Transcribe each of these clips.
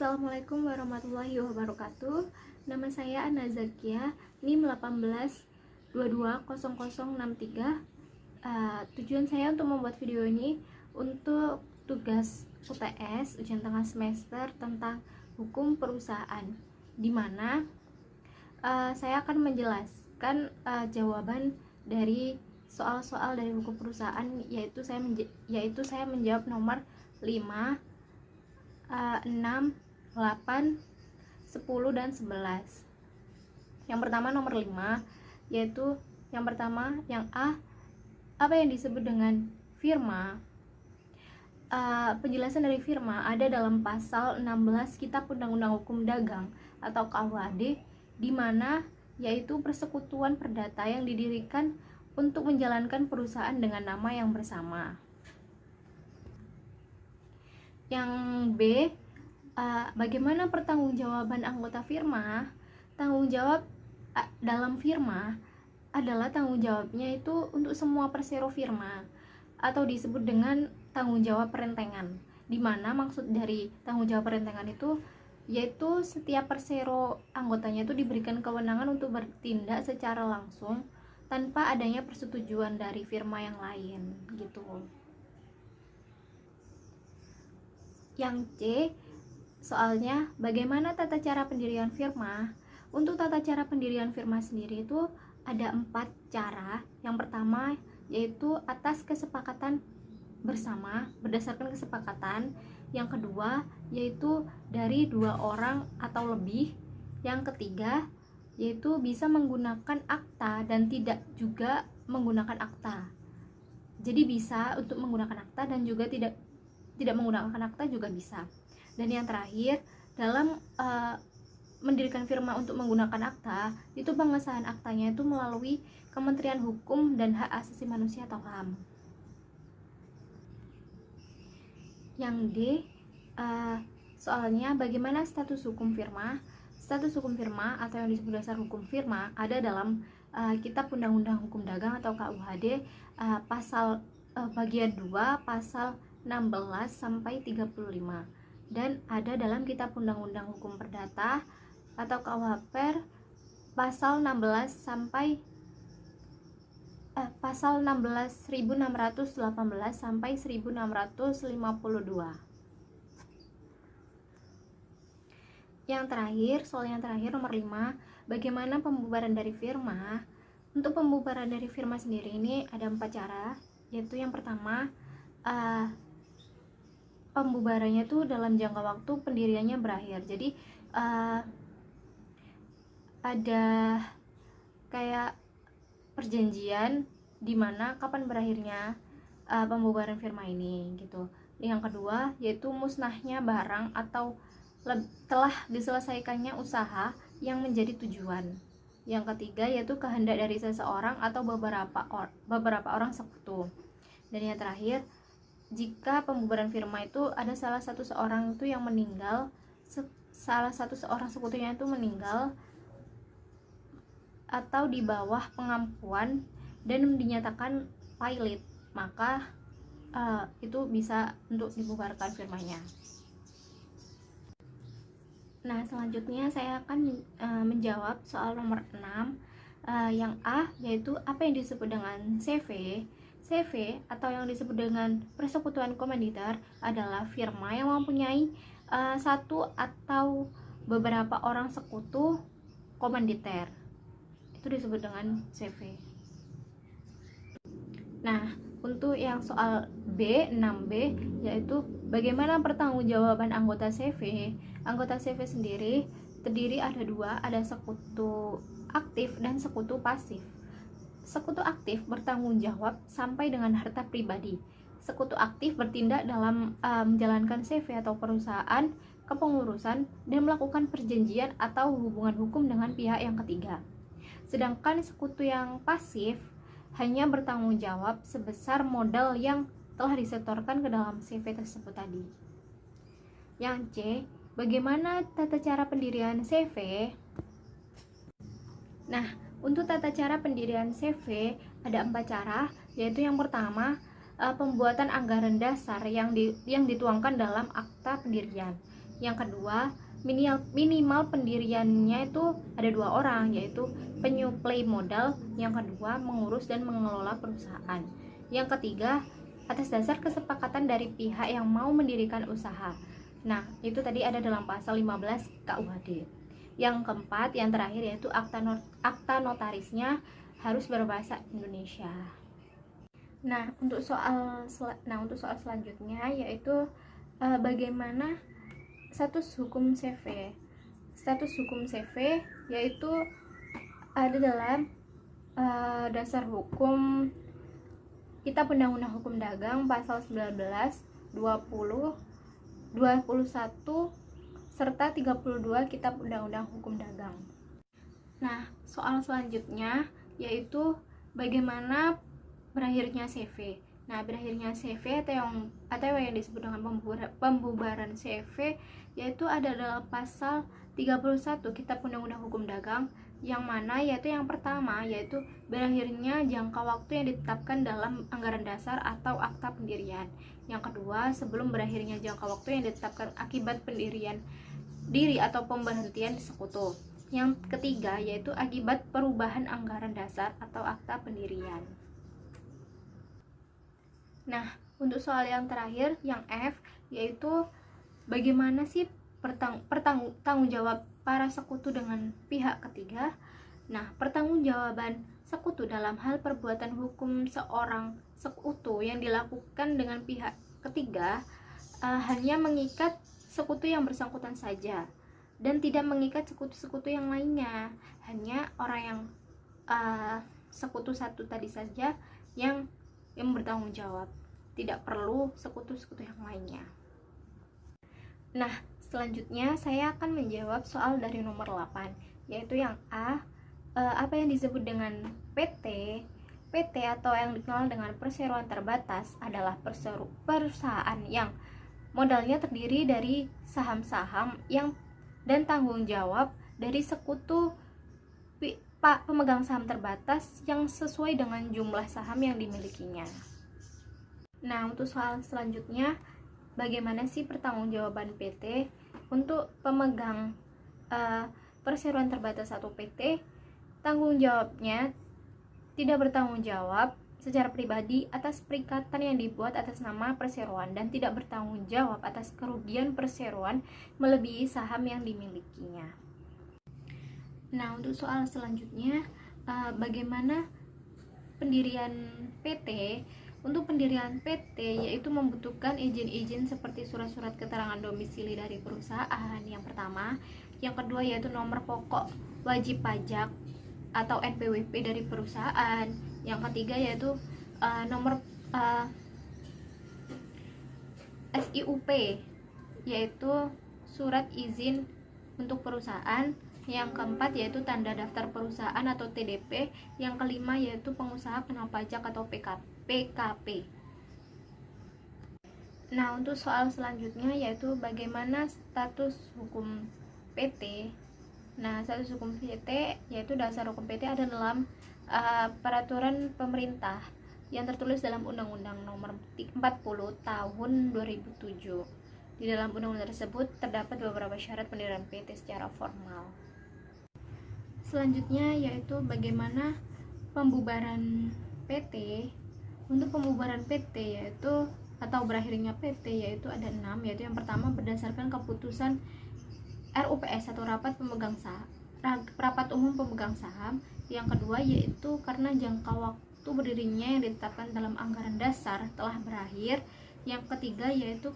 Assalamualaikum warahmatullahi wabarakatuh. Nama saya Ana Zakia, NIM 18220063. Tujuan saya untuk membuat video ini untuk tugas UTS ujian tengah semester tentang hukum perusahaan, di mana saya akan menjelaskan jawaban dari soal-soal dari hukum perusahaan, yaitu saya menjawab nomor 5, 6, 8, 10, dan 11. Yang pertama nomor 5, yaitu yang pertama, yang A, apa yang disebut dengan firma? Penjelasan dari firma ada dalam pasal 16 Kitab Undang-Undang Hukum Dagang atau KUHD, di mana yaitu persekutuan perdata yang didirikan untuk menjalankan perusahaan dengan nama yang bersama. Yang B, bagaimana pertanggungjawaban anggota firma? Tanggung jawab dalam firma adalah tanggung jawabnya itu untuk semua persero firma, atau disebut dengan tanggung jawab perentengan, di mana maksud dari tanggung jawab perentengan itu yaitu setiap persero anggotanya itu diberikan kewenangan untuk bertindak secara langsung tanpa adanya persetujuan dari firma yang lain gitu. Yang C, soalnya bagaimana tata cara pendirian firma? Untuk tata cara pendirian firma sendiri itu ada 4 cara. Yang pertama yaitu atas kesepakatan bersama, berdasarkan kesepakatan. Yang kedua yaitu dari 2 orang atau lebih. Yang ketiga yaitu bisa menggunakan akta dan tidak juga menggunakan akta. Jadi bisa untuk menggunakan akta dan juga tidak menggunakan akta juga bisa. Dan yang terakhir, dalam mendirikan firma untuk menggunakan akta, itu pengesahan aktanya itu melalui Kementerian Hukum dan Hak Asasi Manusia atau HAM. Yang D, soalnya bagaimana status hukum firma? Status hukum firma atau yang disebut dasar hukum firma ada dalam Kitab Undang-Undang Hukum Dagang atau KUHD, pasal bagian 2, pasal 16 sampai 35, dan ada dalam Kitab Undang-Undang Hukum Perdata atau KUHP pasal 16 sampai pasal 16.618 sampai 1652. Yang terakhir, soal yang terakhir nomor 5, bagaimana pembubaran dari firma? Untuk pembubaran dari firma sendiri ini ada 4 cara, yaitu yang pertama, pembubarannya itu dalam jangka waktu pendiriannya berakhir. Jadi ada kayak perjanjian di mana kapan berakhirnya pembubaran firma ini gitu. Yang kedua yaitu musnahnya barang atau telah diselesaikannya usaha yang menjadi tujuan. Yang ketiga yaitu kehendak dari seseorang atau beberapa orang sekutu. Dan yang terakhir, jika pembubaran firma itu ada salah satu seorang itu yang meninggal, salah satu seorang sekutunya itu meninggal atau di bawah pengampuan dan dinyatakan pailit, maka itu bisa untuk dibubarkan firmanya. Nah, selanjutnya saya akan menjawab soal nomor 6, yang A, yaitu apa yang disebut dengan CV. CV atau yang disebut dengan persekutuan komanditer adalah firma yang mempunyai satu atau beberapa orang sekutu komanditer. Itu disebut dengan CV. Nah, untuk yang soal B, 6B, yaitu bagaimana pertanggungjawaban anggota CV. Anggota CV sendiri terdiri ada 2, ada sekutu aktif dan sekutu pasif. Sekutu aktif bertanggung jawab sampai dengan harta pribadi. Sekutu aktif bertindak dalam menjalankan CV atau perusahaan, kepengurusan, dan melakukan perjanjian atau hubungan hukum dengan pihak yang ketiga. Sedangkan sekutu yang pasif hanya bertanggung jawab sebesar modal yang telah disetorkan ke dalam CV tersebut tadi. Yang C, bagaimana tata cara pendirian CV? Nah, untuk tata cara pendirian CV ada 4 cara, yaitu yang pertama, pembuatan anggaran dasar yang dituangkan dalam akta pendirian. Yang kedua, minimal pendiriannya itu ada 2 orang, yaitu penyuplai modal, yang kedua mengurus dan mengelola perusahaan, yang ketiga atas dasar kesepakatan dari pihak yang mau mendirikan usaha. Nah, itu tadi ada dalam pasal 15 KUHD. Yang keempat, yang terakhir, yaitu akta notarisnya harus berbahasa Indonesia. Nah, untuk soal selanjutnya yaitu bagaimana status hukum CV. Status hukum CV yaitu ada dalam dasar hukum Kitab Undang-Undang Hukum Dagang pasal 19, 20, 21 serta 32 Kitab Undang-Undang Hukum Dagang. Nah, soal selanjutnya yaitu bagaimana berakhirnya CV. Nah, berakhirnya CV atau yang disebut dengan pembubaran CV yaitu ada dalam pasal 31 Kitab Undang-Undang Hukum Dagang, yang mana yaitu yang pertama yaitu berakhirnya jangka waktu yang ditetapkan dalam anggaran dasar atau akta pendirian. Yang kedua, sebelum berakhirnya jangka waktu yang ditetapkan akibat pendirian diri atau pemberhentian sekutu. Yang ketiga yaitu akibat perubahan anggaran dasar atau akta pendirian. Nah, untuk soal yang terakhir, yang F, yaitu bagaimana sih tanggung jawab para sekutu dengan pihak ketiga. Nah, pertanggungjawaban sekutu dalam hal perbuatan hukum seorang sekutu yang dilakukan dengan pihak ketiga hanya mengikat sekutu yang bersangkutan saja dan tidak mengikat sekutu-sekutu yang lainnya. Hanya orang yang sekutu satu tadi saja yang bertanggung jawab, tidak perlu sekutu-sekutu yang lainnya. Nah, selanjutnya saya akan menjawab soal dari nomor 8, yaitu yang A, apa yang disebut dengan PT. PT atau yang dikenal dengan perseroan terbatas adalah perusahaan yang modalnya terdiri dari saham-saham dan tanggung jawab dari sekutu pemegang saham terbatas yang sesuai dengan jumlah saham yang dimilikinya. Nah, untuk soal selanjutnya, bagaimana sih pertanggungjawaban PT untuk pemegang perseroan terbatas atau PT? Tanggung jawabnya tidak bertanggung jawab secara pribadi atas perikatan yang dibuat atas nama perseroan dan tidak bertanggung jawab atas kerugian perseroan melebihi saham yang dimilikinya. Nah, untuk soal selanjutnya, bagaimana pendirian PT? Untuk pendirian PT yaitu membutuhkan izin-izin seperti surat-surat keterangan domisili dari perusahaan, yang pertama. Yang kedua yaitu nomor pokok wajib pajak atau NPWP dari perusahaan. Yang ketiga yaitu nomor SIUP, yaitu surat izin untuk perusahaan. Yang keempat yaitu tanda daftar perusahaan atau TDP. Yang kelima yaitu pengusaha kena pajak atau PKP. Nah, untuk soal selanjutnya yaitu bagaimana status hukum PT. Nah, status hukum PT yaitu dasar hukum PT ada dalam peraturan pemerintah yang tertulis dalam Undang-Undang Nomor 40 Tahun 2007. Di dalam undang-undang tersebut terdapat beberapa syarat pendirian PT secara formal. Selanjutnya yaitu bagaimana pembubaran PT. Untuk pembubaran PT yaitu atau berakhirnya PT yaitu ada 6, yaitu yang pertama berdasarkan keputusan RUPS atau rapat umum pemegang saham. Yang kedua yaitu karena jangka waktu berdirinya yang ditetapkan dalam anggaran dasar telah berakhir. Yang ketiga yaitu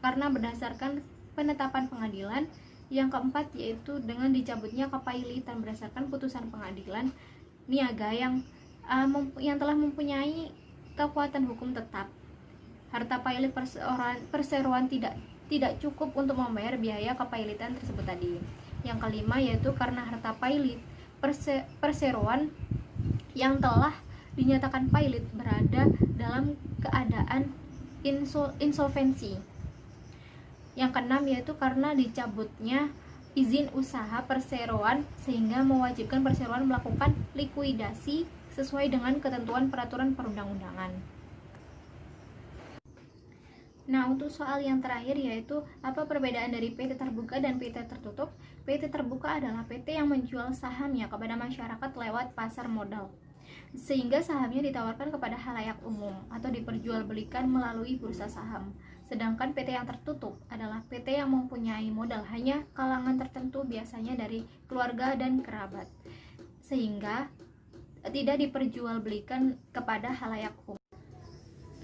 karena berdasarkan penetapan pengadilan. Yang keempat yaitu dengan dicabutnya kepailitan berdasarkan putusan pengadilan niaga yang telah mempunyai kekuatan hukum tetap. Harta pailit perseroan tidak cukup untuk membayar biaya kepailitan tersebut tadi. Yang kelima yaitu karena harta pailit perseroan yang telah dinyatakan pailit berada dalam keadaan insolvensi. Yang keenam yaitu karena dicabutnya izin usaha perseroan sehingga mewajibkan perseroan melakukan likuidasi sesuai dengan ketentuan peraturan perundang-undangan. Nah, untuk soal yang terakhir yaitu apa perbedaan dari PT terbuka dan PT tertutup? PT terbuka adalah PT yang menjual sahamnya kepada masyarakat lewat pasar modal, sehingga sahamnya ditawarkan kepada khalayak umum atau diperjualbelikan melalui bursa saham. Sedangkan PT yang tertutup adalah PT yang mempunyai modal hanya kalangan tertentu, biasanya dari keluarga dan kerabat, sehingga tidak diperjualbelikan kepada khalayak umum.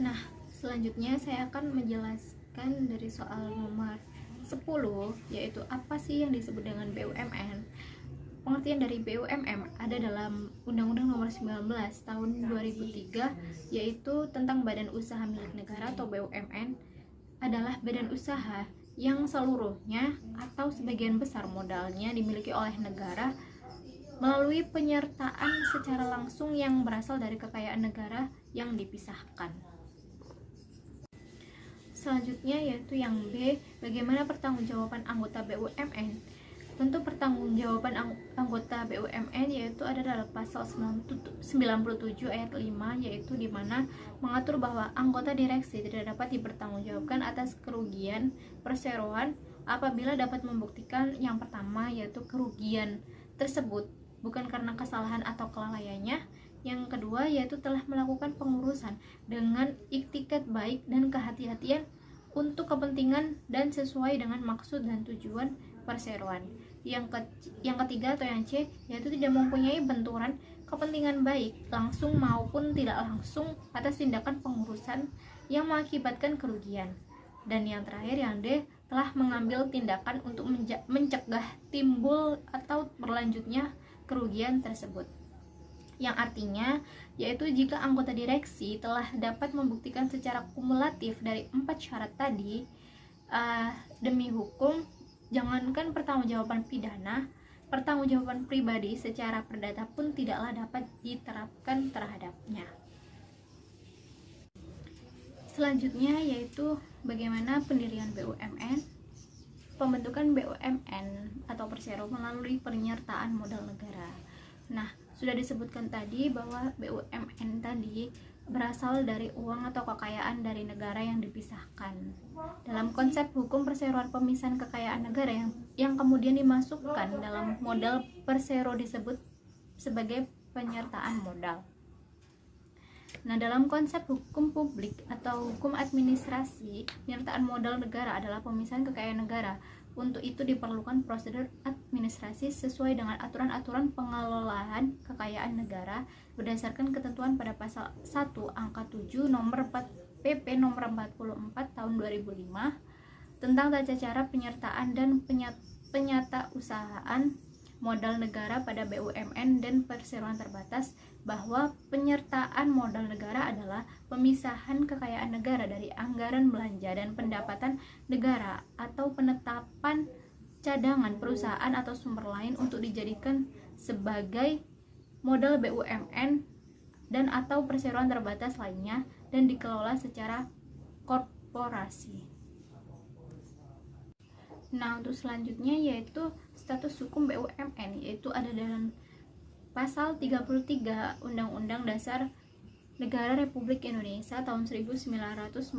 Nah, selanjutnya saya akan menjelaskan dari soal nomor 10, yaitu apa sih yang disebut dengan BUMN. Pengertian dari BUMN ada dalam Undang-Undang Nomor 19 Tahun 2003, yaitu tentang Badan Usaha Milik Negara atau BUMN adalah badan usaha yang seluruhnya atau sebagian besar modalnya dimiliki oleh negara melalui penyertaan secara langsung yang berasal dari kekayaan negara yang dipisahkan. Selanjutnya yaitu yang B, bagaimana pertanggungjawaban anggota BUMN. Tentu pertanggungjawaban anggota BUMN yaitu ada dalam pasal 97 ayat 5, yaitu di mana mengatur bahwa anggota direksi tidak dapat dipertanggungjawabkan atas kerugian perseroan apabila dapat membuktikan yang pertama yaitu kerugian tersebut bukan karena kesalahan atau kelalaiannya. Yang kedua yaitu telah melakukan pengurusan dengan iktikat baik dan kehati-hatian untuk kepentingan dan sesuai dengan maksud dan tujuan perseroan. Yang ketiga atau yang C yaitu tidak mempunyai benturan kepentingan baik langsung maupun tidak langsung atas tindakan pengurusan yang mengakibatkan kerugian. Dan yang terakhir yang D, telah mengambil tindakan untuk mencegah timbul atau berlanjutnya kerugian tersebut. Yang artinya yaitu jika anggota direksi telah dapat membuktikan secara kumulatif dari 4 syarat tadi, demi hukum, jangankan pertanggungjawaban pidana, pertanggungjawaban pribadi secara perdata pun tidaklah dapat diterapkan terhadapnya. Selanjutnya yaitu bagaimana pendirian BUMN. Pembentukan BUMN atau persero melalui penyertaan modal negara. Nah, sudah disebutkan tadi bahwa BUMN tadi berasal dari uang atau kekayaan dari negara yang dipisahkan. Dalam konsep hukum perseroan pemisahan kekayaan negara yang kemudian dimasukkan dalam modal persero disebut sebagai penyertaan modal. Nah, dalam konsep hukum publik atau hukum administrasi, penyertaan modal negara adalah pemisahan kekayaan negara. Untuk itu diperlukan prosedur administrasi sesuai dengan aturan-aturan pengelolaan kekayaan negara berdasarkan ketentuan pada pasal 1 angka 7 nomor 4 PP nomor 44 tahun 2005 tentang tata cara penyertaan dan penyatausahaan modal negara pada BUMN dan perseroan terbatas, bahwa penyertaan modal negara adalah pemisahan kekayaan negara dari anggaran belanja dan pendapatan negara atau penetapan cadangan perusahaan atau sumber lain untuk dijadikan sebagai modal BUMN dan atau perseroan terbatas lainnya dan dikelola secara korporasi. Nah, untuk selanjutnya yaitu status hukum BUMN, yaitu ada dalam pasal 33 Undang-Undang Dasar Negara Republik Indonesia tahun 1945,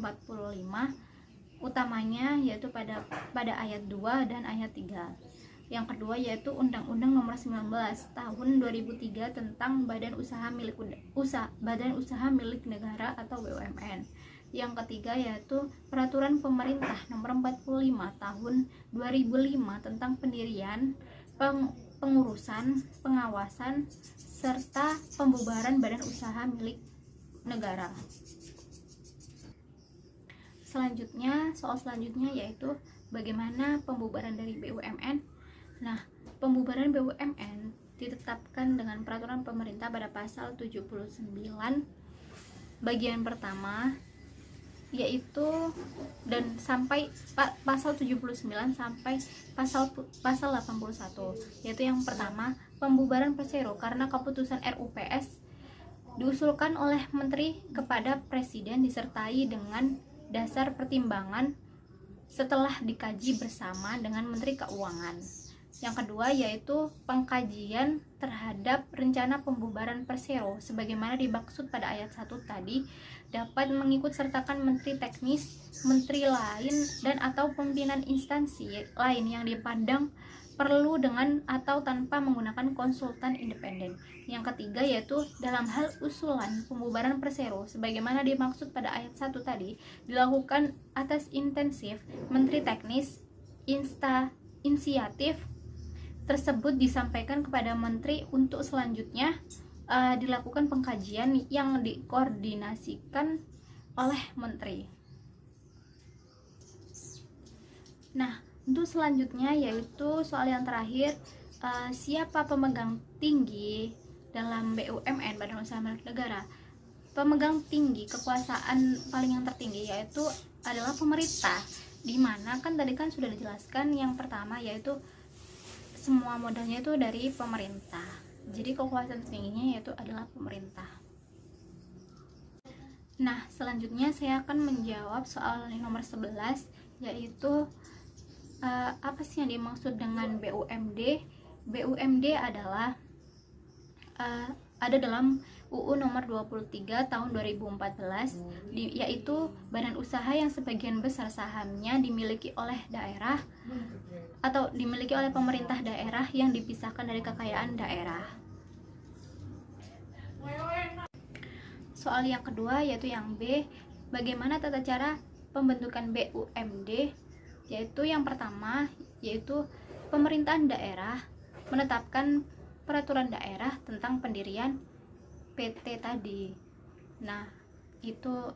utamanya yaitu pada ayat 2 dan ayat 3. Yang kedua yaitu Undang-Undang Nomor 19 Tahun 2003 tentang Badan Usaha Milik Negara atau BUMN. Yang ketiga yaitu Peraturan Pemerintah Nomor 45 Tahun 2005 tentang pendirian, pengurusan, pengawasan, serta pembubaran badan usaha milik negara. Soal selanjutnya yaitu bagaimana pembubaran dari BUMN. Nah, pembubaran BUMN ditetapkan dengan peraturan pemerintah pada pasal 79 bagian pertama yaitu dan sampai pasal 79 sampai pasal 81, yaitu yang pertama pembubaran persero karena keputusan RUPS diusulkan oleh menteri kepada presiden disertai dengan dasar pertimbangan setelah dikaji bersama dengan menteri keuangan. Yang kedua yaitu pengkajian terhadap rencana pembubaran Persero sebagaimana dimaksud pada ayat 1 tadi, dapat mengikut sertakan menteri teknis, menteri lain dan atau pimpinan instansi lain yang dipandang perlu dengan atau tanpa menggunakan konsultan independen. Yang ketiga yaitu dalam hal usulan pembubaran Persero sebagaimana dimaksud pada ayat 1 tadi dilakukan atas intensif menteri teknis, inisiatif tersebut disampaikan kepada menteri untuk selanjutnya dilakukan pengkajian yang dikoordinasikan oleh menteri. Nah, untuk selanjutnya yaitu soal yang terakhir, siapa pemegang tinggi dalam BUMN, Badan Usaha Milik Negara. Pemegang tinggi kekuasaan paling yang tertinggi yaitu adalah pemerintah, dimana kan tadi kan sudah dijelaskan yang pertama yaitu semua modalnya itu dari pemerintah, jadi kekuasaan tingginya yaitu adalah pemerintah. Nah, selanjutnya saya akan menjawab soal nomor 11 yaitu apa sih yang dimaksud dengan BUMD. BUMD adalah ada dalam UU nomor 23 tahun 2014 yaitu badan usaha yang sebagian besar sahamnya dimiliki oleh daerah atau dimiliki oleh pemerintah daerah yang dipisahkan dari kekayaan daerah. Soal yang kedua yaitu yang B, bagaimana tata cara pembentukan BUMD, yaitu yang pertama yaitu pemerintahan daerah menetapkan peraturan daerah tentang pendirian PT tadi. Nah, itu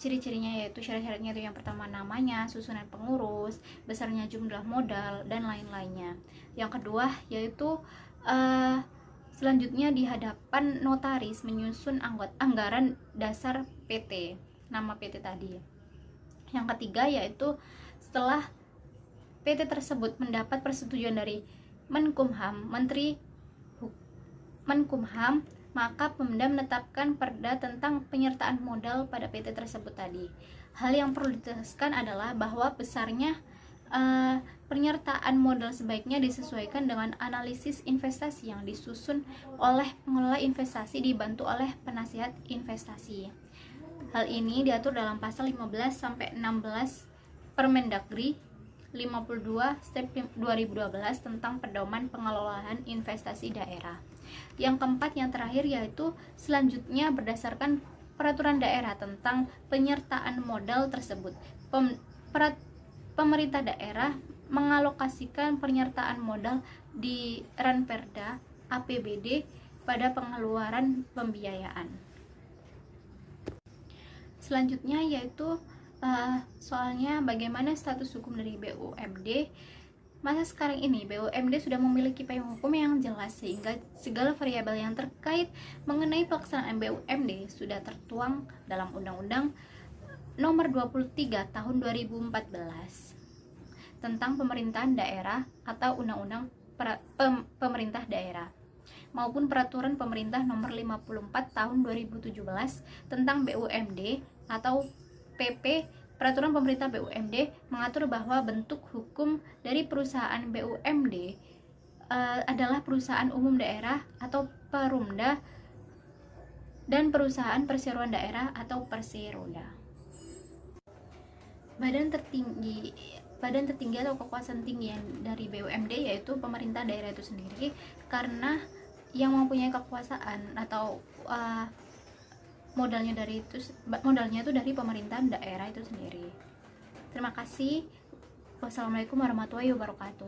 ciri-cirinya yaitu syarat-syaratnya itu yang pertama namanya, susunan pengurus, besarnya jumlah modal dan lain-lainnya. Yang kedua yaitu selanjutnya di hadapan notaris menyusun anggaran dasar PT, nama PT tadi. Yang ketiga yaitu setelah PT tersebut mendapat persetujuan dari Menkumham, Menteri Menkumham, maka Pemda menetapkan perda tentang penyertaan modal pada PT tersebut tadi. Hal yang perlu ditegaskan adalah bahwa besarnya penyertaan modal sebaiknya disesuaikan dengan analisis investasi yang disusun oleh pengelola investasi dibantu oleh penasihat investasi. Hal ini diatur dalam pasal 15 sampai 16 Permendagri 52/2012 tentang pedoman pengelolaan investasi daerah. Yang keempat, yang terakhir yaitu selanjutnya berdasarkan peraturan daerah tentang penyertaan modal tersebut. Pemerintah daerah mengalokasikan penyertaan modal di Ranperda APBD pada pengeluaran pembiayaan. Selanjutnya yaitu soalnya bagaimana status hukum dari BUMD. Masa sekarang ini BUMD sudah memiliki payung hukum yang jelas sehingga segala variabel yang terkait mengenai pelaksanaan BUMD sudah tertuang dalam Undang-Undang Nomor 23 Tahun 2014 tentang pemerintahan daerah atau Undang-Undang Pemerintah Daerah maupun Peraturan Pemerintah Nomor 54 Tahun 2017 tentang BUMD atau PP. Peraturan pemerintah BUMD mengatur bahwa bentuk hukum dari perusahaan BUMD adalah perusahaan umum daerah atau Perumda dan perusahaan perseroan daerah atau Perseroda. Badan tertinggi atau kekuasaan tinggi dari BUMD yaitu pemerintah daerah itu sendiri, karena yang mempunyai kekuasaan atau modalnya itu dari pemerintahan daerah itu sendiri. Terima kasih. Wassalamualaikum warahmatullahi wabarakatuh.